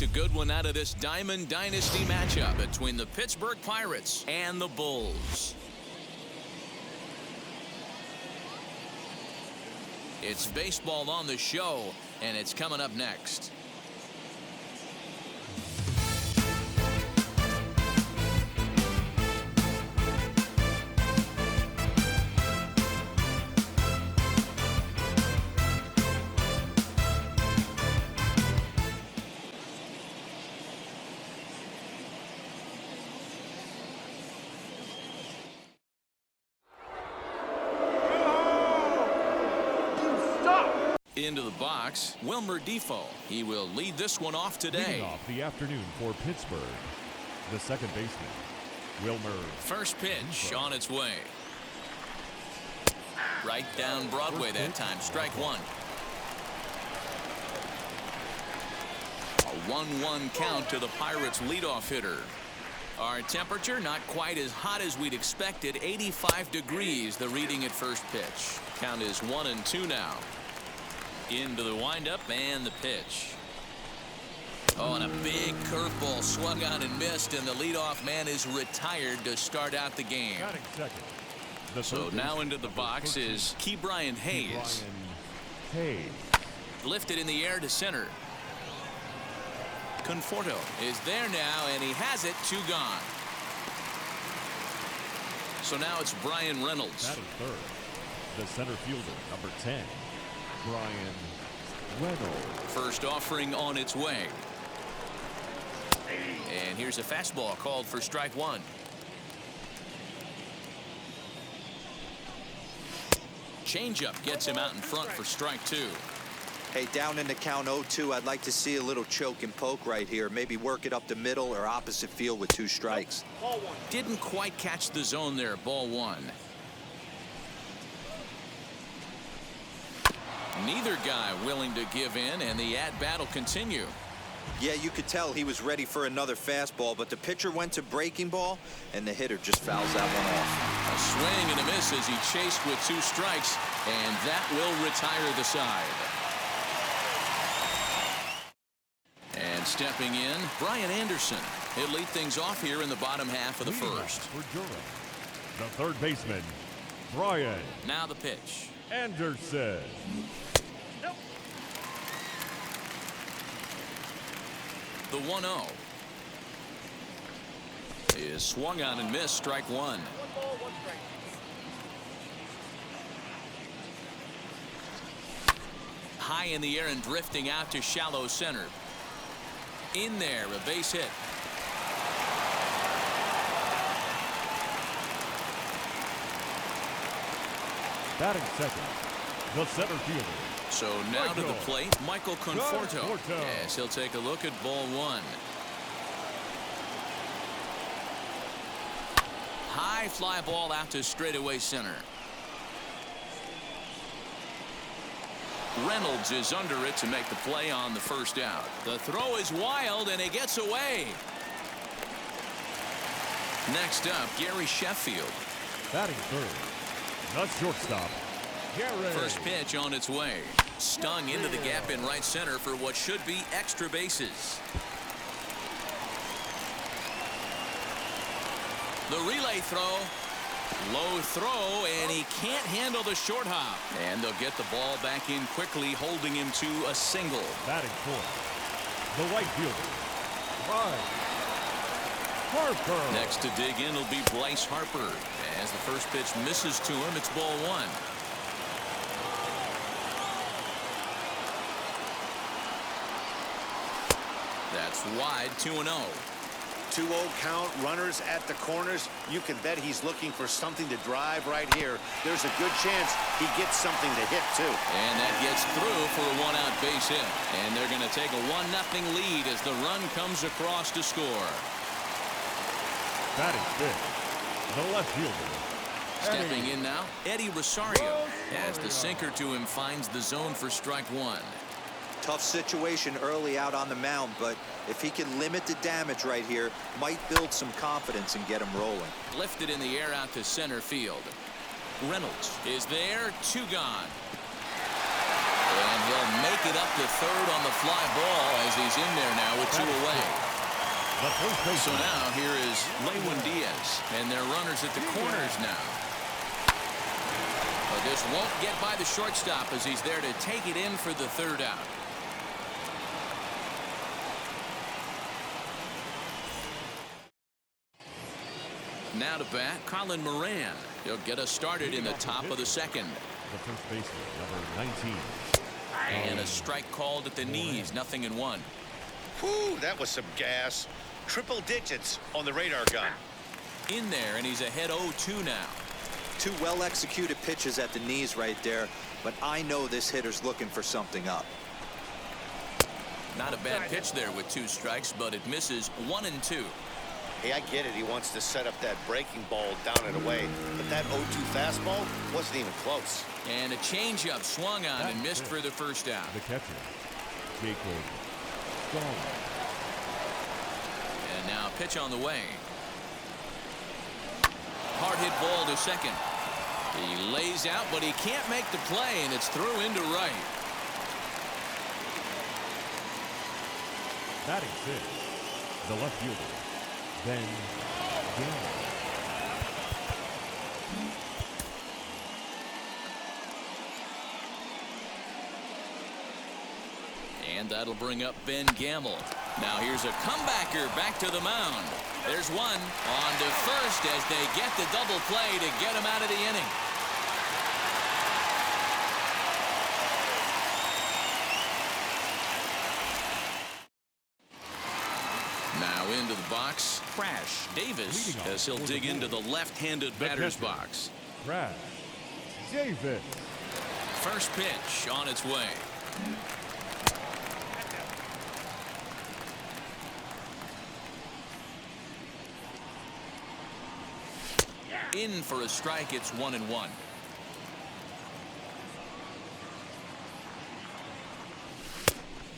expect a good one out of this Diamond Dynasty matchup between the Pittsburgh Pirates and the Bulls. It's baseball on the show, and it's coming up next. Into the box, Wilmer Defoe. He will lead this one off today. Leading off the afternoon for Pittsburgh, the second baseman, Wilmer. First pitch on its way. Right down Broadway that time. Strike one. A 1-1 count to the Pirates leadoff hitter. Our temperature not quite as hot as we'd expected. 85 degrees the reading at first pitch. Count is 1-2 now. Into the windup and the pitch. Oh, and a big curveball swung on and missed, and the leadoff man is retired to start out the game. So now into the box is Ke'Bryan Hayes. Lifted in the air to center. Conforto is there now, and he has it. 2 gone. So now it's Bryan Reynolds. Batting third, the center fielder, number 10. Bryan Reynolds. First offering on its way. And here's a fastball called for strike one. Changeup gets him out in front for strike two. Hey, down in the count 0-2, I'd like to see a little choke and poke right here. Maybe work it up the middle or opposite field with 2 strikes. Didn't quite catch the zone there. Ball one. Neither guy willing to give in, and the at-bat will continue. Yeah, you could tell he was ready for another fastball, but the pitcher went to breaking ball, and the hitter just fouls that one off. A swing and a miss as he chased with 2 strikes, and that will retire the side. And stepping in, Brian Anderson. He'll lead things off here in the bottom half of the first. The third baseman, Brian. Now the pitch. Anderson. The 1-0 is swung on and missed. Strike one. High in the air and drifting out to shallow center. In there, a base hit. Batting second, the center fielder. So now to the plate, Michael Conforto. Yes, he'll take a look at ball one. High fly ball out to straightaway center. Reynolds is under it to make the play on the first out. The throw is wild, and it gets away. Next up, Gary Sheffield. Batting third, the shortstop, Gary. First pitch on its way. Stung into the gap in right center for what should be extra bases. The relay throw. Low throw, and he can't handle the short hop. And they'll get the ball back in quickly, holding him to a single. Batting fourth, the right fielder, Bryce Harper. Next to dig in will be Bryce Harper. As the first pitch misses to him, it's ball one. That's wide. 2-0. 2-0 count, runners at the corners. You can bet he's looking for something to drive right here. There's a good chance he gets something to hit, too. And that gets through for a one-out base hit. And they're going to take a 1-0 lead as the run comes across to score. Batting fifth, the left fielder. Stepping in now, Eddie Rosario. As the sinker to him finds the zone for strike one. Tough situation early out on the mound, but if he can limit the damage right here, might build some confidence and get him rolling. Lifted in the air out to center field. Reynolds is there. 2 gone. And he'll make it up to third on the fly ball as he's in there now with 2 away. So now here is Diaz, and they're runners at the corners now. But this won't get by the shortstop as he's there to take it in for the 3rd out. Now to bat, Colin Moran. He'll get us started in the top of the 2nd. The first baseman, number 19. And a strike called at the knees, 0-1. Whew, that was some gas. Triple digits on the radar gun. In there, and he's ahead 0-2 now. 2 well-executed pitches at the knees right there, but I know this hitter's looking for something up. Not a bad pitch there with 2 strikes, but it misses 1-2. Hey, I get it. He wants to set up that breaking ball down and away, but that 0-2 fastball wasn't even close. And a changeup swung on and missed for the 1st out. The catcher, Jacob. And now pitch on the way. Hard hit ball to second. He lays out, but he can't make the play, and it's through into right. Batting 6th, the left fielder, Degrom. And that'll bring up Ben Gamble. Now here's a comebacker back to the mound. There's one on to first as they get the double play to get him out of the inning. Now into the box, Crash Davis as he'll dig into the left-handed batter's box. Crash Davis. First pitch on its way. In for a strike, it's 1-1.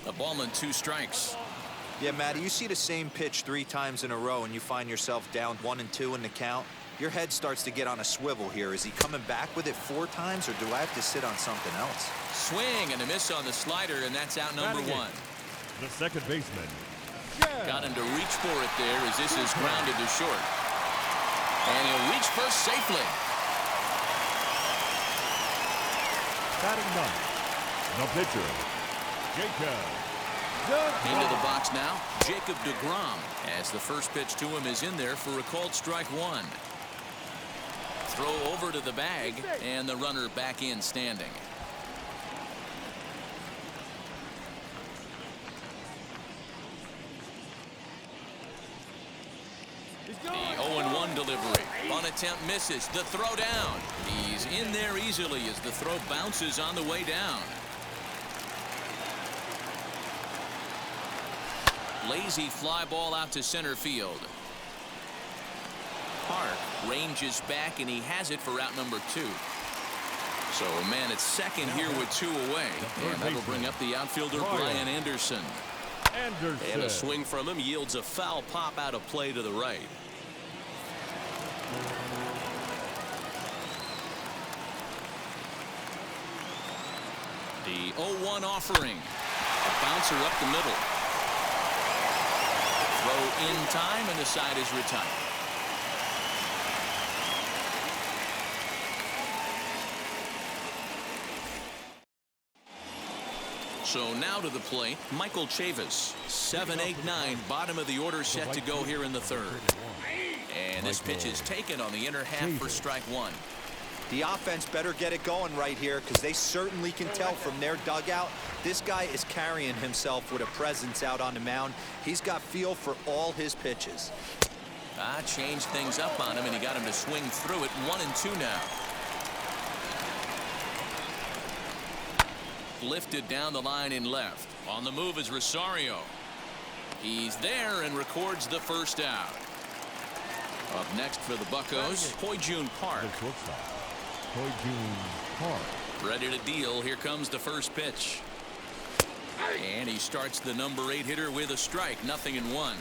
A ball and 2 strikes. Yeah, Matty, you see the same pitch 3 times in a row and you find yourself down 1-2 in the count. Your head starts to get on a swivel here. Is he coming back with it 4 times, or do I have to sit on something else? Swing and a miss on the slider, and that's out number 1. The second baseman. Got him to reach for it there as this is grounded to short. And he'll reach first safely. Batting 9th, the pitcher, Jacob. Into the box now, Jacob Degrom, as the first pitch to him is in there for a called strike 1. Throw over to the bag, and the runner back in standing. The 0-1 delivery. On attempt misses. The throw down. He's in there easily as the throw bounces on the way down. Lazy fly ball out to center field. Park ranges back, and he has it for out number 2. So a man at second here with 2 away. And that'll bring up the outfielder, Brian Anderson. And a swing from him yields a foul pop out of play to the right. The 0-1 offering. A bouncer up the middle. Throw in time, and the side is retired. So now to the plate, Michael Chavis. 7-8-9, bottom of the order set to go here in the 3rd. And this pitch is taken on the inner half for strike 1. The offense better get it going right here, because they certainly can tell from their dugout this guy is carrying himself with a presence out on the mound. He's got feel for all his pitches. Changed things up on him, and he got him to swing through it. 1-2 now. Lifted down the line in left. On the move is Rosario. He's there and records the first out. Up next for the Buccos, Ho-Jun Park. Ready to deal. Here comes the first pitch. And he starts the number 8 hitter with a strike. 0-1.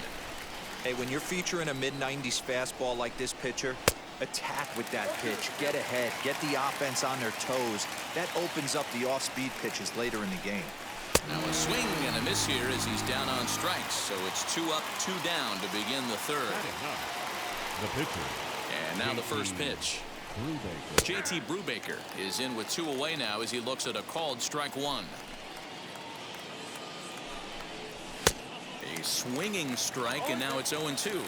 Hey, when you're featuring a mid-90s fastball like this pitcher, Attack with that pitch. Get ahead. Get the offense on their toes. That opens up the off-speed pitches later in the game. Now a swing and a miss here as he's down on strikes. So it's 2 up, 2 down to begin the third. The pitcher. And now the first pitch. JT Brubaker is in with 2 away now as he looks at a called strike 1. A swinging strike, and now it's 0-2.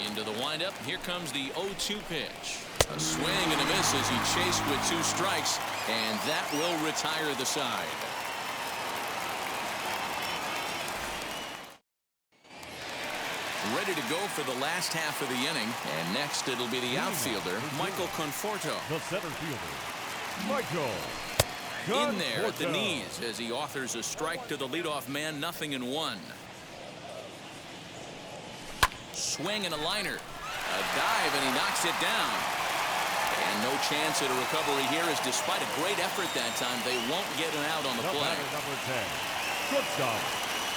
Into the windup. Here comes the 0-2 pitch. A swing and a miss as he chased with 2 strikes, and that will retire the side. Ready to go for the last half of the inning, and next it'll be the outfielder, Michael Conforto. The center fielder, Michael in there at the knees as he authors a strike to the leadoff man, 0-1. Swing and a liner. A dive, and he knocks it down. And no chance at a recovery here, as despite a great effort that time, they won't get an out on the play. Number 10, shortstop.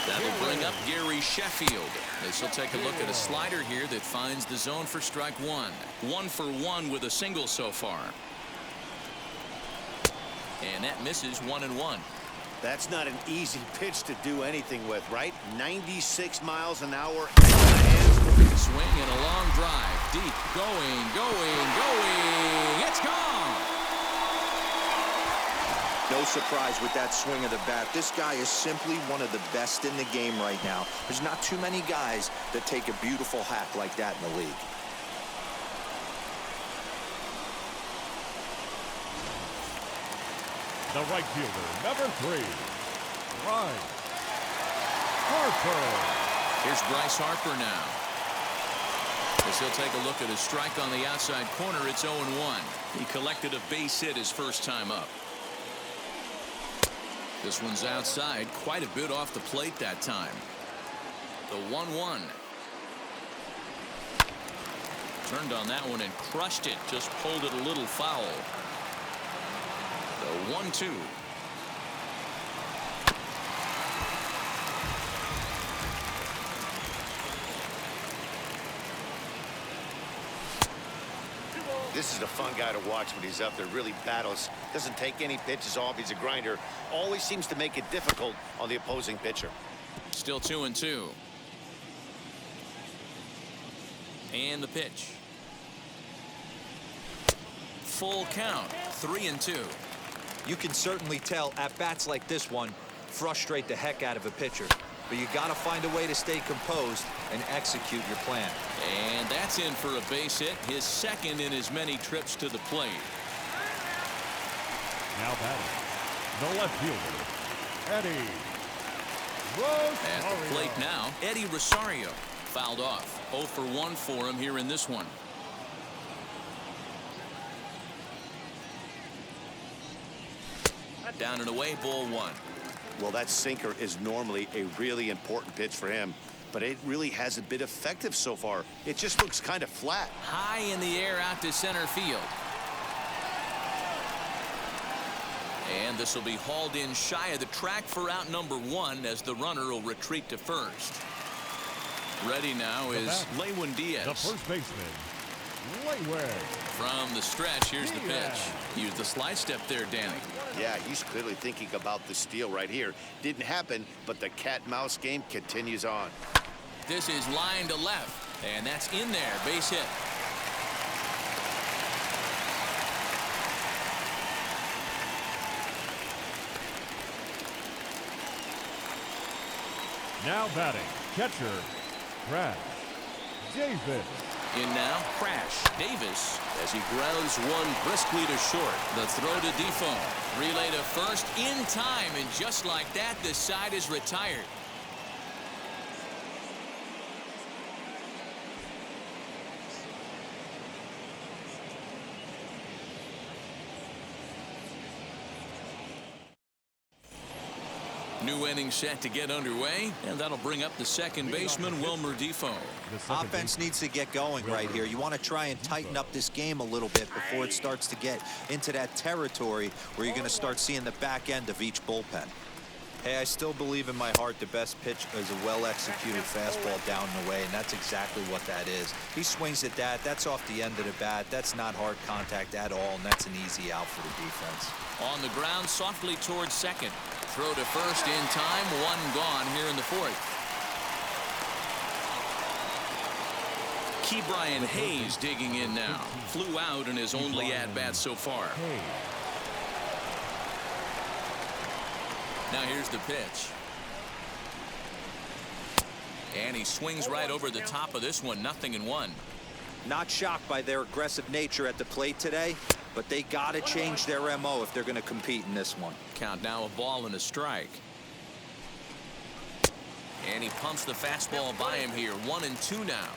That'll bring up Gary Sheffield. This will take a look at a slider here that finds the zone for strike 1. 1 for 1 with a single so far. And that misses 1-1. That's not an easy pitch to do anything with, right? 96 miles an hour. Swing and a long drive. Deep. Going. It's gone. No surprise with that swing of the bat. This guy is simply one of the best in the game right now. There's not too many guys that take a beautiful hack like that in the league. The right fielder, number 3, Bryce Harper. Here's Bryce Harper now. As he'll take a look at a strike on the outside corner, it's 0-1. He collected a base hit his first time up. This one's outside, quite a bit off the plate that time. The 1-1. Turned on that one and crushed it, just pulled it a little foul. The 1-2. This is a fun guy to watch when he's up there. Really battles. Doesn't take any pitches off. He's a grinder. Always seems to make it difficult on the opposing pitcher. Still 2-2. And the pitch. Full count. 3-2. You can certainly tell at bats like this one frustrate the heck out of a pitcher. But you got to find a way to stay composed and execute your plan. And that's in for a base hit, his second in as many trips to the plate. Now batting, the left fielder, Eddie Rosario. At the plate now, Eddie Rosario fouled off. 0 for 1 for him here in this one. Down and away, ball 1. Well, that sinker is normally a really important pitch for him, but it really hasn't been effective so far. It just looks kind of flat. High in the air out to center field. And this will be hauled in shy of the track for out number 1 as the runner will retreat to first. Ready now is Lewin Diaz. The first baseman, Lewin. From the stretch, here's the pitch. Use the slide step there, Danny. Yeah, he's clearly thinking about the steal right here. Didn't happen, but the cat-mouse game continues on. This is line to left, and that's in there. Base hit. Now batting, catcher, Crash Davis. In now, Crash Davis as he grounds one briskly to short. The throw to Defoe. Relay to first in time, and just like that, the side is retired. New inning set to get underway, and that'll bring up the second baseman, Wilmer Defoe. Offense needs to get going right here. You want to try and tighten up this game a little bit before it starts to get into that territory where you're going to start seeing the back end of each bullpen. Hey, I still believe in my heart the best pitch is a well-executed fastball down and away, and that's exactly what that is. He swings at that. That's off the end of the bat. That's not hard contact at all, and that's an easy out for the defense. On the ground, softly towards second. Throw to first in time. One gone here in the fourth. Brian Hayes digging in now. Flew out in his only at-bat so far. Now here's the pitch. And he swings right over the top of this one. 0-1. Not shocked by their aggressive nature at the plate today, but they got to change their MO if they're going to compete in this one. Count now, a ball and a strike. And he pumps the fastball by him here. 1-2 now.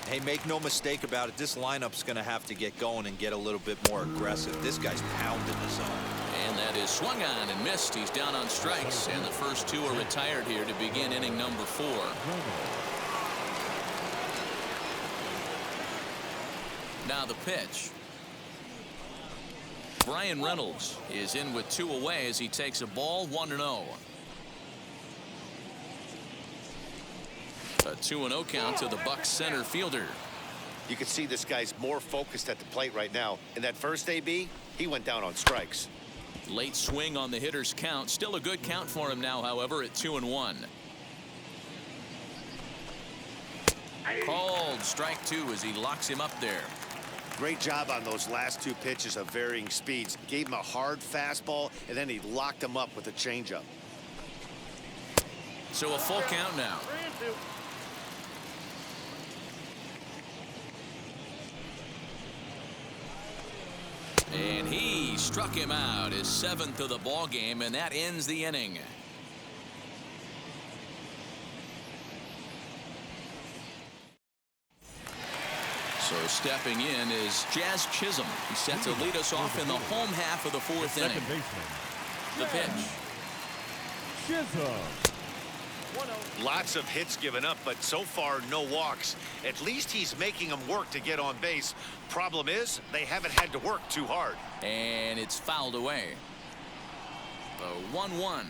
Hey, make no mistake about it. This lineup's going to have to get going and get a little bit more aggressive. This guy's pounding the zone. And that is swung on and missed. He's down on strikes, and the first two are retired here to begin inning number 4. Now the pitch. Brian Reynolds is in with 2 away as he takes a ball. 1-0. A 2-0 count to the Bucs center fielder. You can see this guy's more focused at the plate right now. In that first AB, he went down on strikes. Late swing on the hitter's count. Still a good count for him now, however, at 2-1. Called strike 2 as he locks him up there. Great job on those last 2 pitches of varying speeds. Gave him a hard fastball, and then he locked him up with a changeup. So a full count now. And he struck him out, his 7th of the ball game, and that ends the inning. So stepping in is Jazz Chisholm. He's set to lead us off in the home half of the 4th inning. The pitch. Chisholm. Lots of hits given up, but so far no walks. At least he's making them work to get on base. Problem is, they haven't had to work too hard. And it's fouled away. The 1-1.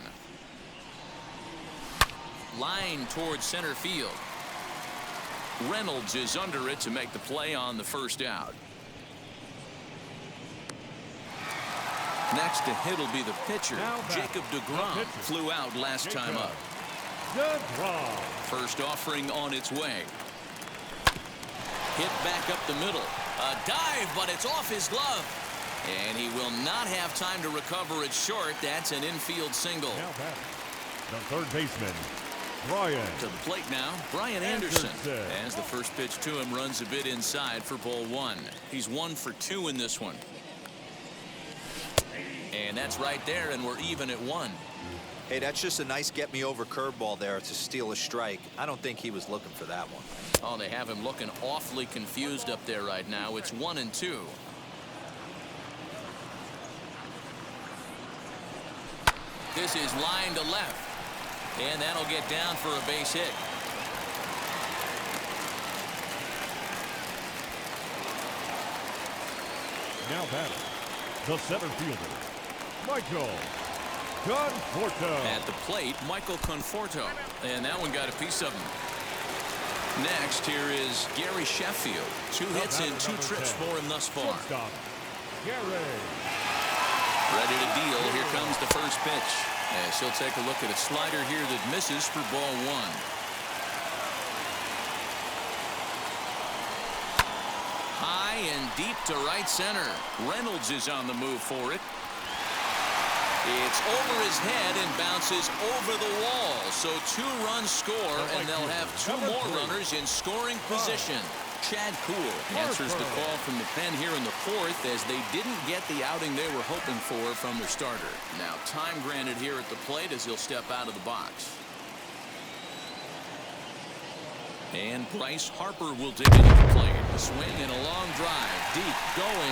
Line towards center field. Reynolds is under it to make the play on the first out. Next to hit will be the pitcher. Jacob Degrom flew out last time up. Degrom. First offering on its way. Hit back up the middle. A dive, but it's off his glove. And he will not have time to recover it short. That's an infield single. Now batting, the third baseman, Brian. To the plate now, Brian Anderson. As the first pitch to him runs a bit inside for ball 1. He's 1 for 2 in this one. And that's right there, and we're even at 1. Hey, that's just a nice get-me-over curveball there to steal a strike. I don't think he was looking for that one. Oh, they have him looking awfully confused up there right now. It's 1-2. This is line to left. And that'll get down for a base hit. Now batting, the center fielder, Michael Conforto. At the plate, Michael Conforto. And that one got a piece of him. Next, here is Gary Sheffield. 2 hits in 2 trips for him thus far. Gary. Ready to deal. Here comes the first pitch. As he'll take a look at a slider here that misses for ball 1. High and deep to right center. Reynolds is on the move for it. It's over his head and bounces over the wall. So 2 runs score, and they'll have 2 more runners in scoring position. Chad Kuhl answers the call from the pen here in the 4th as they didn't get the outing they were hoping for from their starter. Now time granted here at the plate as he'll step out of the box. And Bryce Harper will dig into the plate. A swing and a long drive. Deep. Going.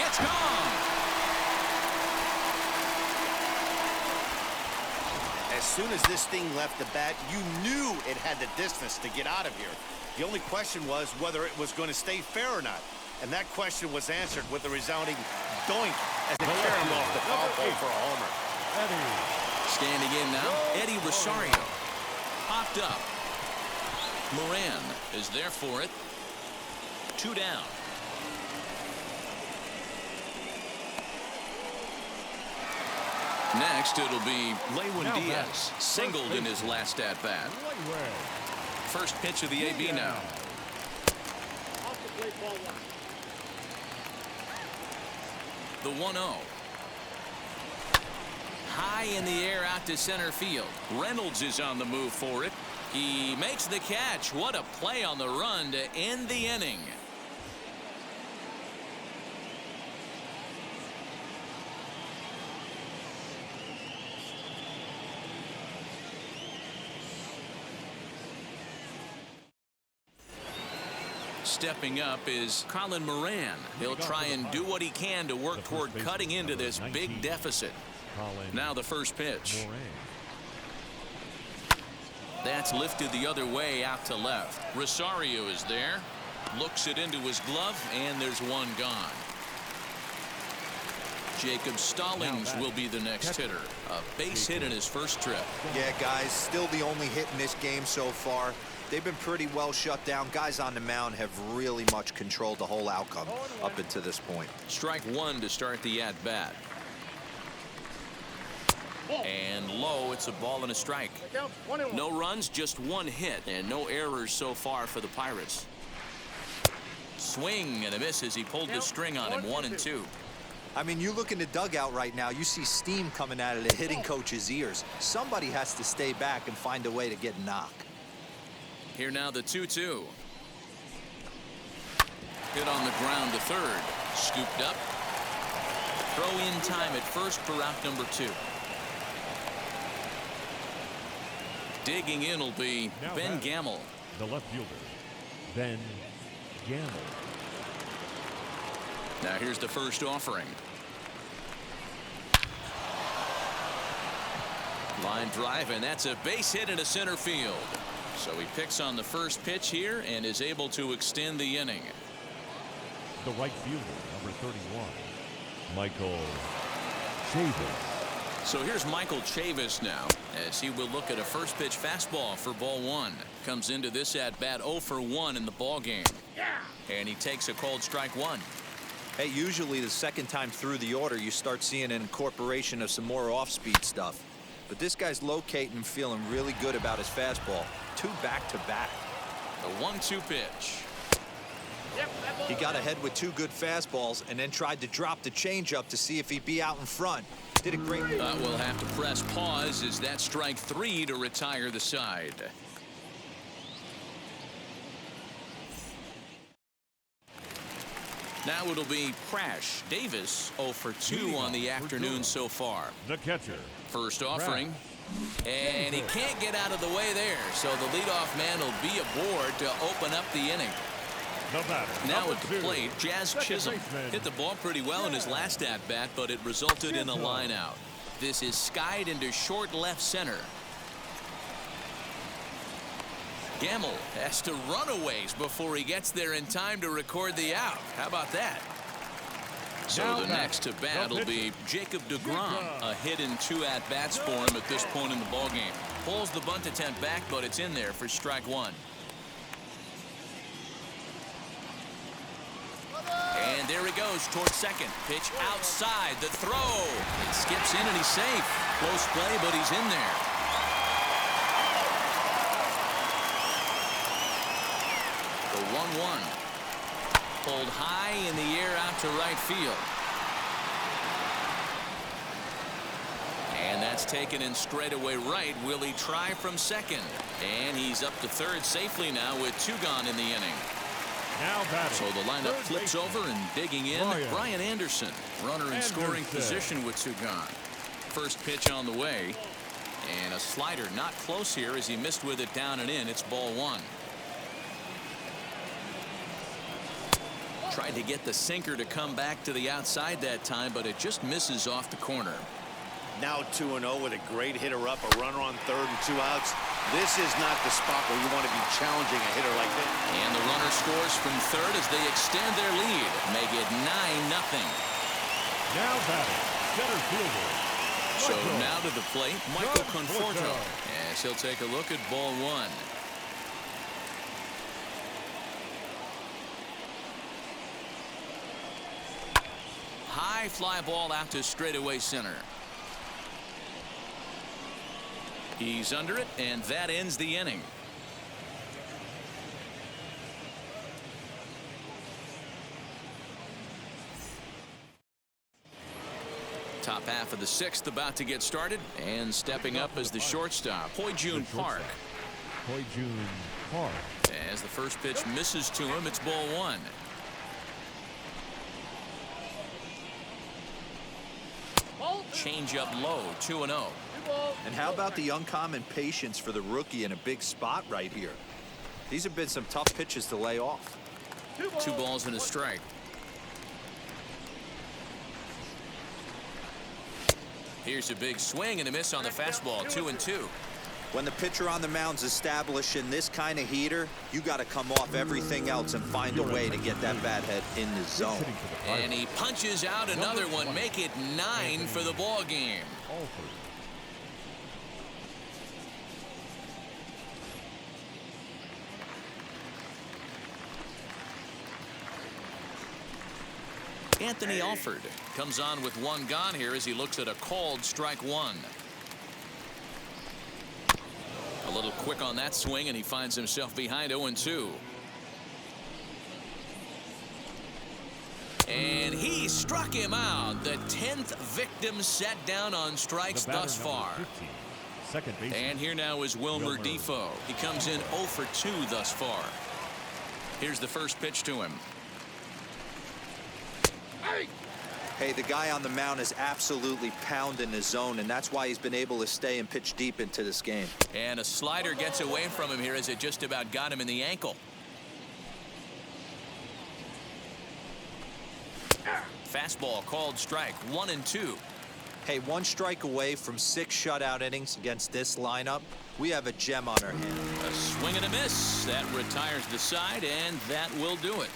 It's gone. As soon as this thing left the bat, you knew it had the distance to get out of here. The only question was whether it was going to stay fair or not. And that question was answered with a resounding doink as it carried off the foul pole for a homer. Eddie. Standing in now, Eddie Rosario. Popped up. Moran is there for it. 2 down. Next, it'll be Diaz, singled in his last at-bat. First pitch of the AB now. The 1-0. High in the air out to center field. Reynolds is on the move for it. He makes the catch. What a play on the run to end the inning. Stepping up is Colin Moran. He'll try and do what he can to work toward cutting into this big deficit. Now the first pitch. That's lifted the other way out to left. Rosario is there. Looks it into his glove, and there's one gone. Jacob Stallings will be the next hitter. A base hit in his first trip. Yeah, guys, still the only hit in this game so far. They've been pretty well shut down. Guys on the mound have really much controlled the whole outcome up until this point. Strike one to start the at-bat. And low, it's a ball and a strike. No runs, just one hit, and no errors so far for the Pirates. Swing and a miss as he pulled the string on him. 1-2. I mean, you look in the dugout right now, you see steam coming out of the hitting coach's ears. Somebody has to stay back and find a way to get knocked. Here now the 2-2. Hit on the ground to third. Scooped up. Throw in time at first for out number 2. Digging in will be Ben Gamel. The left fielder, Ben Gamel. Now here's the first offering. Line drive, and that's a base hit into center field. So he picks on the first pitch here and is able to extend the inning. The right fielder, number 31, Michael Chavis. So here's Michael Chavis now, as he will look at a first pitch fastball for ball 1. Comes into this at bat 0 for 1 in the ball game. And he takes a called strike 1. Hey, usually the second time through the order, you start seeing an incorporation of some more off-speed stuff. But this guy's locating and feeling really good about his fastball. 2 back-to-back. The 1-2 pitch. He got ahead with 2 good fastballs and then tried to drop the changeup to see if he'd be out in front. Did a great. We'll have to press pause as that strike 3 to retire the side. Now it'll be Crash Davis 0 for 2 on the afternoon so far. The catcher. First offering. And he can't get out of the way there. So the leadoff man will be aboard to open up the inning. Now at the plate, Jazz Chisholm hit the ball pretty well in his last at-bat, but it resulted in a line out. This is skied into short left center. Gamel has to run a ways before he gets there in time to record the out. How about that? So the next to bat will be Jacob Degrom. A hit in 2 at-bats for him at this point in the ballgame. Pulls the bunt attempt back, but it's in there for strike 1. And there he goes towards second. Pitch outside. The throw. It skips in and he's safe. Close play, but he's in there. The 1-1. Pulled high in the air out to right field. And that's taken in straightaway right. Will he try from second? And he's up to third safely now with 2 gone in the inning. So the lineup flips over and digging in. Brian Anderson, runner in scoring position with 2 gone. First pitch on the way. And a slider not close here as he missed with it down and in. It's ball 1. Tried to get the sinker to come back to the outside that time, but it just misses off the corner. Now 2-0 with a great hitter up, a runner on third and 2 outs. This is not the spot where you want to be challenging a hitter like that. And the runner scores from third as they extend their lead. Make it 9-0. Now batting, center fielder So now to the plate, Michael Conforto, as he'll take a look at ball one. High fly ball out to straightaway center. He's under it, and that ends the inning. Top half of the sixth about to get started, and stepping up as the shortstop, Hoi-Jun Park. Hoi-Jun Park. As the first pitch misses to him, it's ball one. Change up low, 2-0. And how about the uncommon patience for the rookie in a big spot right here? These have been some tough pitches to lay off. 2 balls and a strike. Here's a big swing and a miss on the fastball, 2-2. When the pitcher on the mound's establishing this kind of heater, you got to come off everything else and find a way to get that bat head in the zone. And he punches out another one, make it 9 for the ball game. Anthony Alford comes on with 1 gone here as he looks at a called strike 1. A little quick on that swing, and he finds himself behind 0-2. And he struck him out. The 10th victim set down on strikes thus far. 15, second base. And here now is Wilmer Defoe. He comes in 0 for 2 thus far. Here's the first pitch to him. Hey, the guy on the mound is absolutely pounding his zone, and that's why he's been able to stay and pitch deep into this game. And a slider gets away from him here as it just about got him in the ankle. Fastball called strike, 1-2. Hey, 1 strike away from 6 shutout innings against this lineup. We have a gem on our hand. A swing and a miss. That retires the side, and that will do it.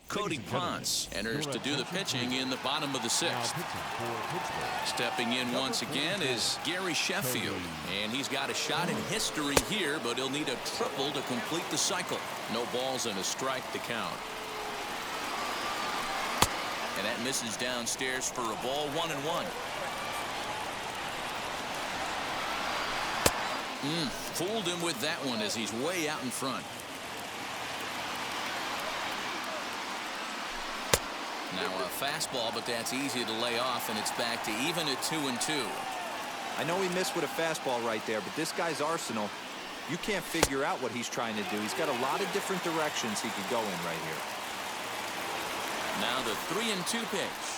Cody Ponce enters to do the pitching in the bottom of the 6th. Stepping in once again is Gary Sheffield, and he's got a shot in history here, but he'll need a triple to complete the cycle. No balls and a strike to count. And that misses downstairs for a ball, 1-1. Fooled him with that one as he's way out in front. Now a fastball, but that's easy to lay off, and it's back to even at 2-2. I know he missed with a fastball right there, but this guy's arsenal, you can't figure out what he's trying to do. He's got a lot of different directions he could go in right here. Now the 3-2 pitch.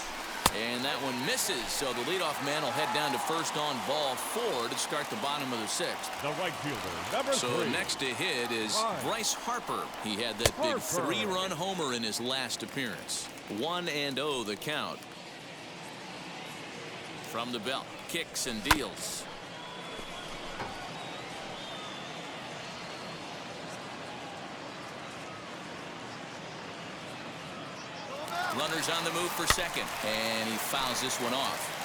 And that one misses, so the leadoff man will head down to first on ball 4 to start the bottom of the 6th. The right fielder, number 3. So next to hit is Bryce Harper. He had that big 3-run homer in his last appearance. 1-0 the count. From the belt, kicks and deals. Runners on the move for second, and he fouls this one off.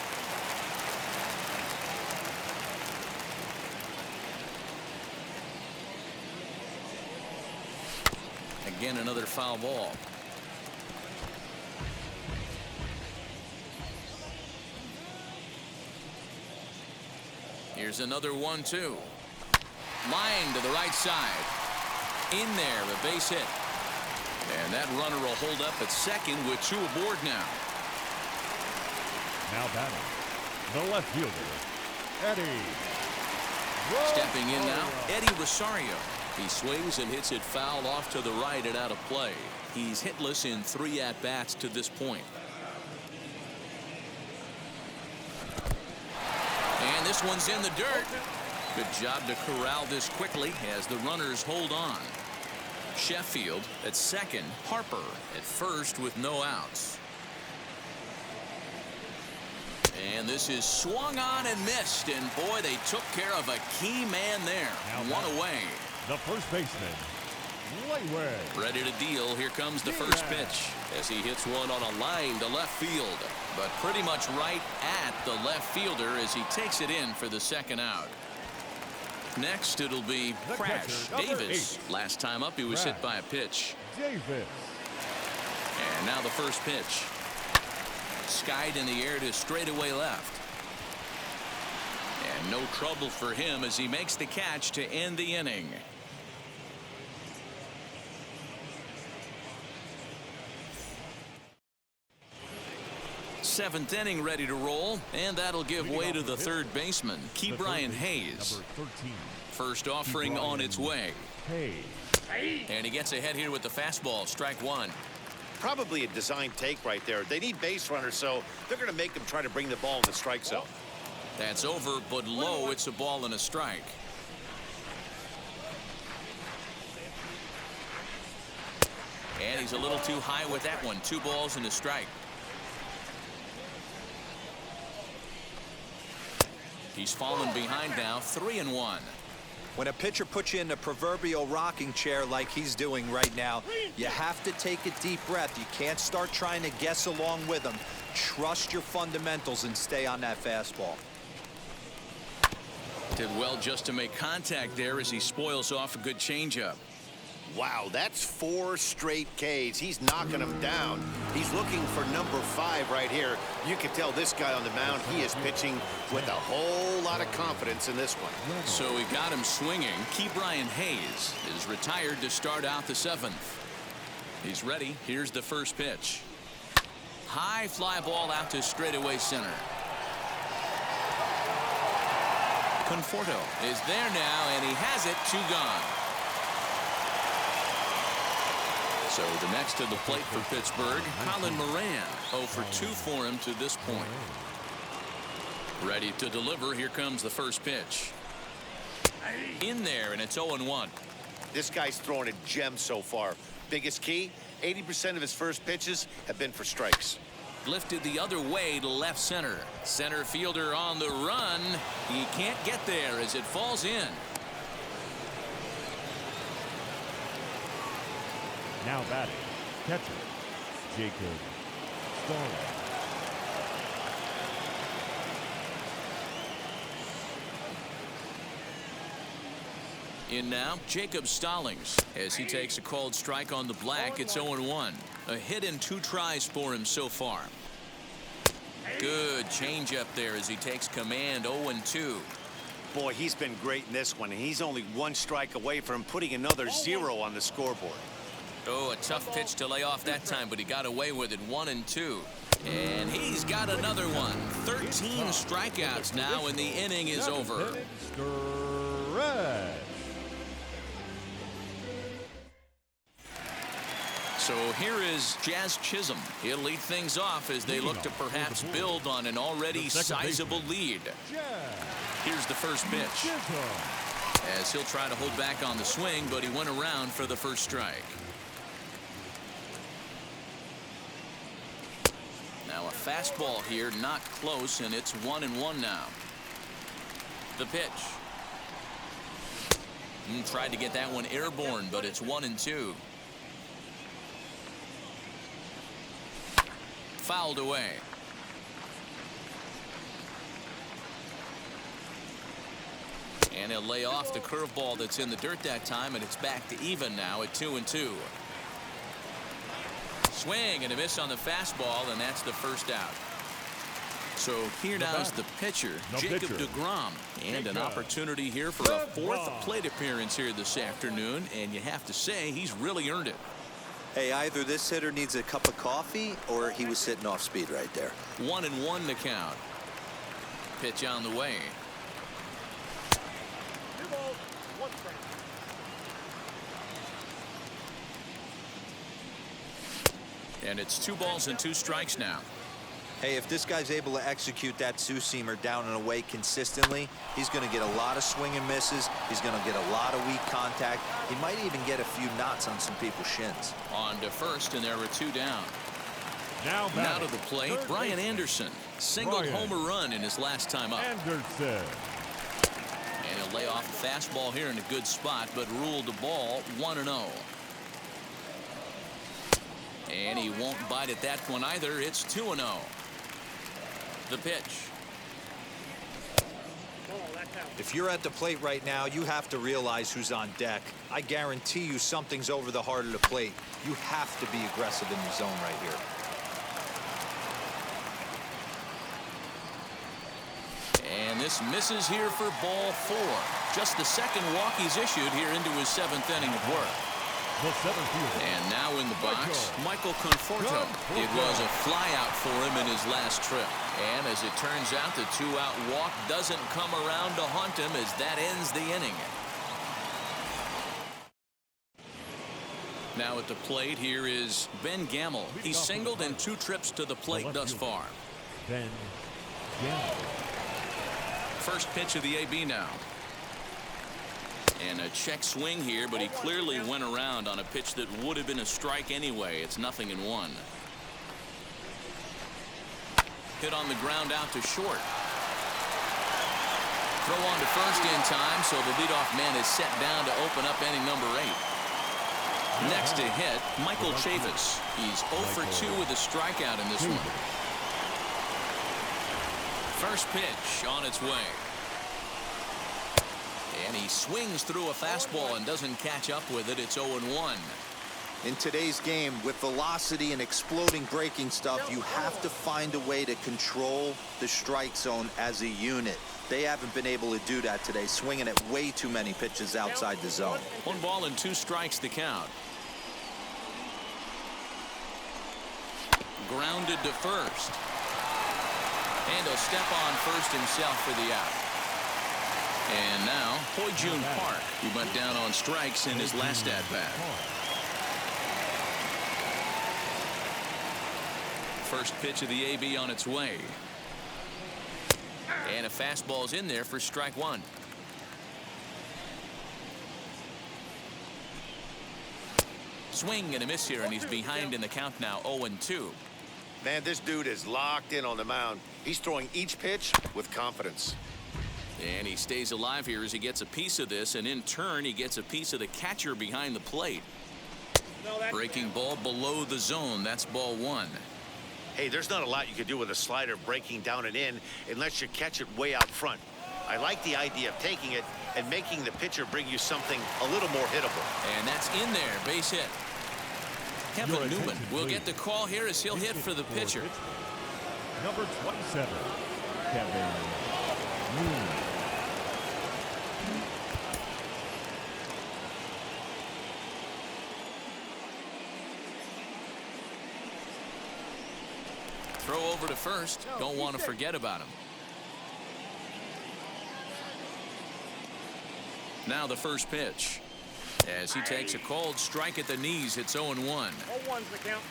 Again, another foul ball. Here's another 1-2. Line to the right side. In there, a base hit. And that runner will hold up at second with 2 aboard now. Now batting, the left fielder, Eddie. Stepping in now, Eddie Rosario. He swings and hits it foul off to the right and out of play. He's hitless in 3 at-bats to this point. And this one's in the dirt. Good job to corral this quickly as the runners hold on. Sheffield at second, Harper at first with no outs. And this is swung on and missed, and boy, they took care of a key man there. One away. The first baseman, Ready to deal. Here comes the first pitch as he hits one on a line to left field, but pretty much right at the left fielder as he takes it in for the second out. Next, it'll be Crash Davis. Last time up, he was hit by a pitch. Davis. And now the first pitch. Skied in the air to straightaway left. And no trouble for him as he makes the catch to end the inning. Seventh inning ready to roll, and that'll give way to the third baseman, Brian Hayes. First offering on its way. And he gets ahead here with the fastball. Strike one. Probably a design take right there. They need base runners, so they're going to make them try to bring the ball in the strike zone. That's over, but low. It's a ball and a strike. And he's a little too high with that one. 2 balls and a strike. He's fallen behind now, 3-1. When a pitcher puts you in the proverbial rocking chair like he's doing right now, you have to take a deep breath. You can't start trying to guess along with him. Trust your fundamentals and stay on that fastball. Did well just to make contact there as he spoils off a good changeup. Wow, that's 4 straight Ks. He's knocking them down. He's looking for number 5 right here. You can tell this guy on the mound, he is pitching with a whole lot of confidence in this one. So he got him swinging. Brian Hayes is retired to start out the 7th. He's ready. Here's the first pitch. High fly ball out to straightaway center. Conforto is there now, and he has it. 2 gone. So the next to the plate for Pittsburgh, Colin Moran. 0 for 2 for him to this point. Ready to deliver. Here comes the first pitch. In there, and it's 0-1. This guy's throwing a gem so far. Biggest key, 80% of his first pitches have been for strikes. Lifted the other way to left center. Center fielder on the run. He can't get there as it falls in. Now batting, catcher, Jacob Stallings. In now, Jacob Stallings as he takes a called strike on the black. It's 0-1. A hit and 2 tries for him so far. Good changeup there as he takes command. 0-2. Boy, he's been great in this one, and he's only 1 strike away from putting another 0 on the scoreboard. Oh, a tough pitch to lay off that time, but he got away with it. 1-2. And he's got another one. 13 strikeouts now, and the inning is over. So here is Jazz Chisholm. He'll lead things off as they look to perhaps build on an already sizable lead. Here's the first pitch. As he'll try to hold back on the swing, but he went around for the first strike. Now a fastball here, not close, and it's 1-1 now. The pitch. Tried to get that one airborne, but it's 1-2. Fouled away. And he'll lay off the curveball that's in the dirt that time, and it's back to even now at 2-2. Swing and a miss on the fastball, and that's the first out. So here now is the pitcher, Jacob Degrom, and an opportunity here for a 4th plate appearance here this afternoon, and you have to say he's really earned it. Hey, either this hitter needs a cup of coffee or he was sitting off speed right there. 1-1 to count. Pitch on the way. And it's 2 balls and 2 strikes now. Hey, if this guy's able to execute that 2-seamer down and away consistently, he's going to get a lot of swing and misses. He's going to get a lot of weak contact. He might even get a few knots on some people's shins. On to first, and there were 2 down. Now to the plate, Brian Anderson. Singled homer run in his last time up. Anderson. And he'll lay off the fastball here in a good spot, but ruled the ball 1-0. And he won't bite at that one either. It's 2-0. The pitch. If you're at the plate right now, you have to realize who's on deck. I guarantee you something's over the heart of the plate. You have to be aggressive in the zone right here. And this misses here for ball 4. Just the second walk he's issued here into his 7th inning of work. The center fielder. And now in the box, Michael Conforto. It was a flyout for him in his last trip. And as it turns out, the 2-out walk doesn't come around to haunt him as that ends the inning. Now at the plate, here is Ben Gamel. He's singled in 2 trips to the plate thus far. Ben Gamel. First pitch of the AB now. And a check swing here, but he clearly went around on a pitch that would have been a strike anyway. It's 0-1. Hit on the ground out to short. Throw on to first in time, so the leadoff man is set down to open up inning number 8. Next to hit, Michael Chavis. He's 0 for 2 with a strikeout in this one. First pitch on its way. And he swings through a fastball and doesn't catch up with it. It's 0-1. In today's game, with velocity and exploding breaking stuff, you have to find a way to control the strike zone as a unit. They haven't been able to do that today, swinging at way too many pitches outside the zone. 1 ball and 2 strikes to count. Grounded to first. And he'll step on first himself for the out. And now, Ho-Jun Park, who went down on strikes in his last at-bat. First pitch of the AB on its way. And a fastball's in there for strike 1. Swing and a miss here, and he's behind in the count now, 0-2. Man, this dude is locked in on the mound. He's throwing each pitch with confidence. And he stays alive here as he gets a piece of this, and in turn, he gets a piece of the catcher behind the plate. Breaking ball below the zone. That's ball 1. Hey, there's not a lot you can do with a slider breaking down and in unless you catch it way out front. I like the idea of taking it and making the pitcher bring you something a little more hittable. And that's in there, base hit. Kevin Newman will get the call here as he'll hit for the pitcher. Number 27, Kevin Newman. Throw over to first. Don't want to forget about him. Now the first pitch. As he takes a cold strike at the knees, it's 0-1. 0-1's the count.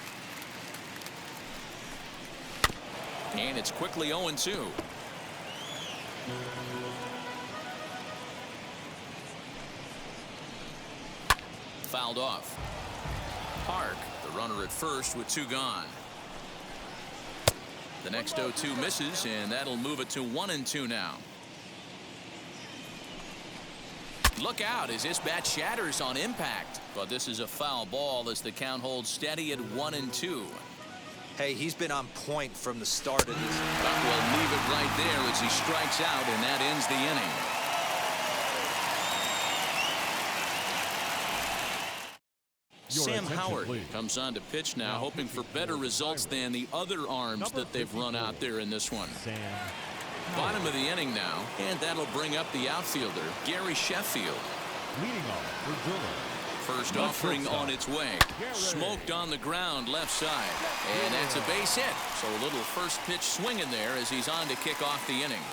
And it's quickly 0-2. Fouled off. Park, the runner at first with 2 gone. The next 0-2 misses, and that'll move it to 1-2 now. Look out as this bat shatters on impact. But this is a foul ball as the count holds steady at 1-2. Hey, he's been on point from the start of this. But we'll leave it right there as he strikes out, and that ends the inning. Sam Howard comes on to pitch now, hoping for better results than the other arms that they've run out there in this one. Bottom of the inning now, and that'll bring up the outfielder, Gary Sheffield. Leading off for Degrom. First offering on its way. Smoked on the ground left side. And that's a base hit. So a little first pitch swing in there as he's on to kick off the inning.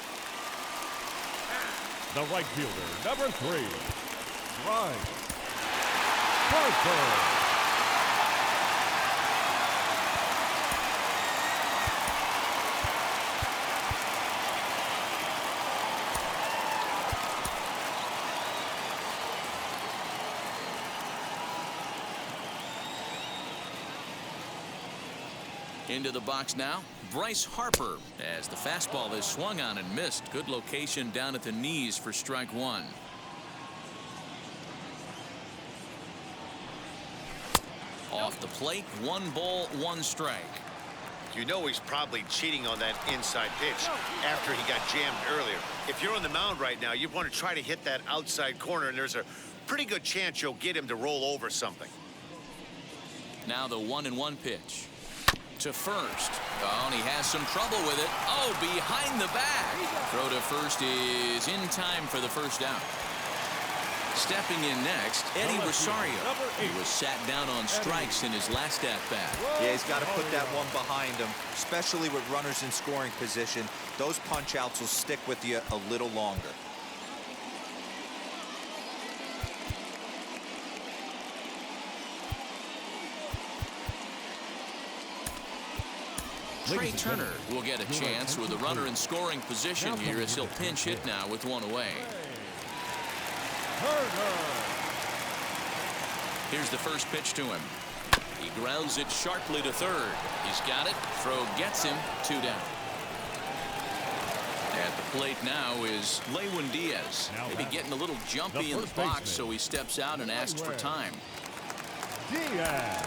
The right fielder, number 3, Bryce Harper. Into the box now, Bryce Harper, as the fastball is swung on and missed. Good location down at the knees for strike 1. Off the plate. 1 ball, 1 strike. You know he's probably cheating on that inside pitch after he got jammed earlier. If you're on the mound right now, you want to try to hit that outside corner, and there's a pretty good chance you'll get him to roll over something. Now the 1-1 pitch to first. Oh, and he has some trouble with it. Oh, behind the back. Throw to first is in time for the first out. Stepping in next, Eddie Rosario. He was sat down on strikes in his last at-bat. Yeah, he's got to put that one behind him, especially with runners in scoring position. Those punch-outs will stick with you a little longer. Trey Turner will get a chance with a runner in scoring position here as he'll pinch hit now with 1 away. Here's the first pitch to him. He grounds it sharply to third. He's got it. Throw gets him. 2 down. At the plate now is Diaz. Maybe getting a little jumpy in the box, so he steps out and asks for time. Diaz.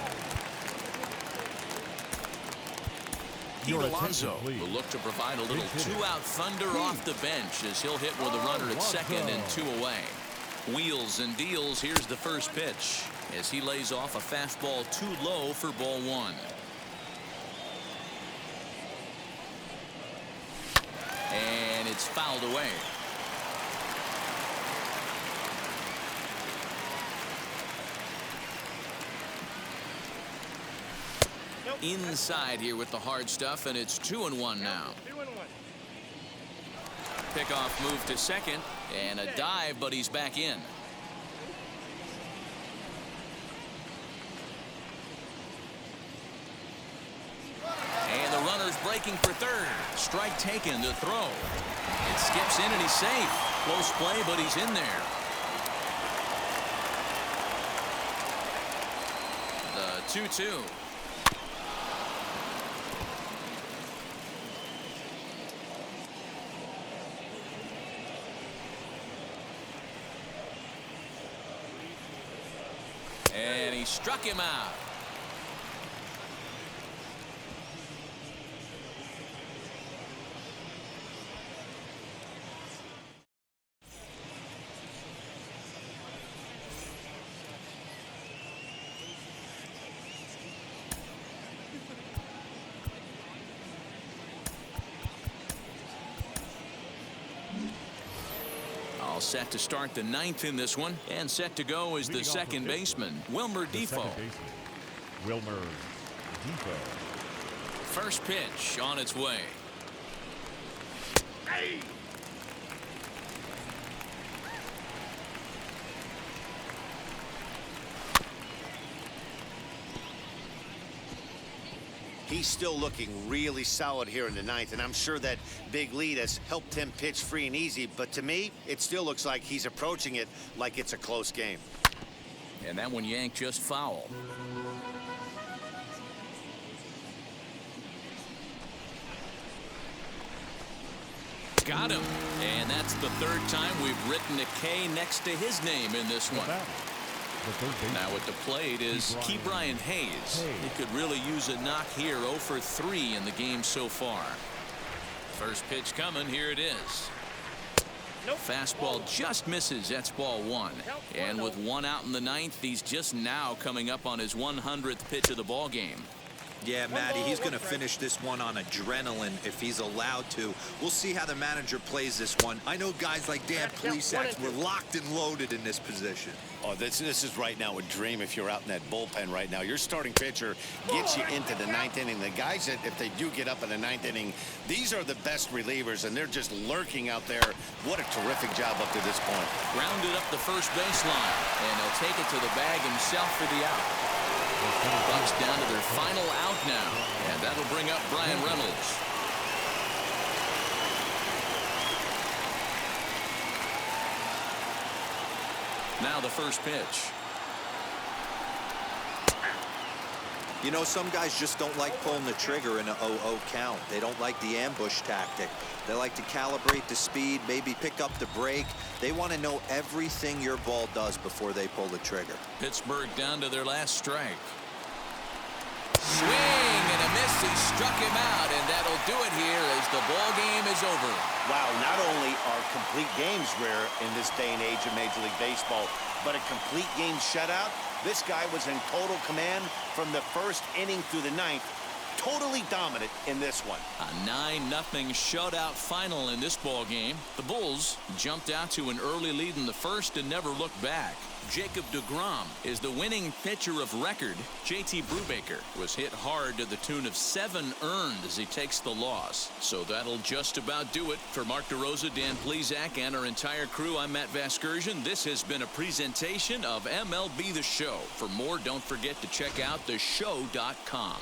Pete Alonso will look to provide a little 2-out thunder off the bench as he'll hit with a runner at second and 2 away. Wheels and deals. Here's the first pitch as he lays off a fastball too low for ball 1. And it's fouled away. Inside here with the hard stuff, and it's 2-1 now. Pickoff move to second, and a dive, but he's back in. And the runner's breaking for third. Strike taken to throw. It skips in, and he's safe. Close play, but he's in there. The 2-2. And he struck him out. All set to start the 9th in this one, and set to go is the second baseman, Wilmer Defoe. Wilmer Defoe. First pitch on its way. Hey. He's still looking really solid here in the 9th, and I'm sure that big lead has helped him pitch free and easy, but to me, it still looks like he's approaching it like it's a close game. And that one yanked just foul. Got him. And that's the 3rd time we've written a K next to his name in this one. Now at the plate is Brian Hayes. He could really use a knock here. 0 for 3 in the game so far. First pitch coming. Here it is. Fastball just misses. That's ball 1. And with 1 out in the 9th, he's just now coming up on his 100th pitch of the ball game. Yeah, Matty, he's going to finish this one on adrenaline if he's allowed to. We'll see how the manager plays this one. I know guys like Dan Plesac were locked and loaded in this position. Oh, this is right now a dream if you're out in that bullpen right now. Your starting pitcher gets you into the 9th inning. The guys that, if they do get up in the 9th inning, these are the best relievers, and they're just lurking out there. What a terrific job up to this point. Grounded up the first baseline, and he'll take it to the bag himself for the out. Bucks down to their final out now, and that'll bring up Brian Reynolds. Now the first pitch. You know, some guys just don't like pulling the trigger in an 0-0 count. They don't like the ambush tactic. They like to calibrate the speed, maybe pick up the break. They want to know everything your ball does before they pull the trigger. Pittsburgh down to their last strike. Swing and a miss. He struck him out, and that'll do it here as the ball game is over. Wow, not only are complete games rare in this day and age of Major League Baseball, but a complete game shutout. This guy was in total command from the first inning through the ninth. Totally dominant in this one. A 9-0 shutout final in this ball game. The Bulls jumped out to an early lead in the first and never looked back. Jacob Degrom is the winning pitcher of record. JT Brubaker was hit hard to the tune of 7 earned as he takes the loss. So that'll just about do it. For Mark DeRosa, Dan Plesac, and our entire crew, I'm Matt Vasgersian. This has been a presentation of MLB The Show. For more, don't forget to check out theshow.com.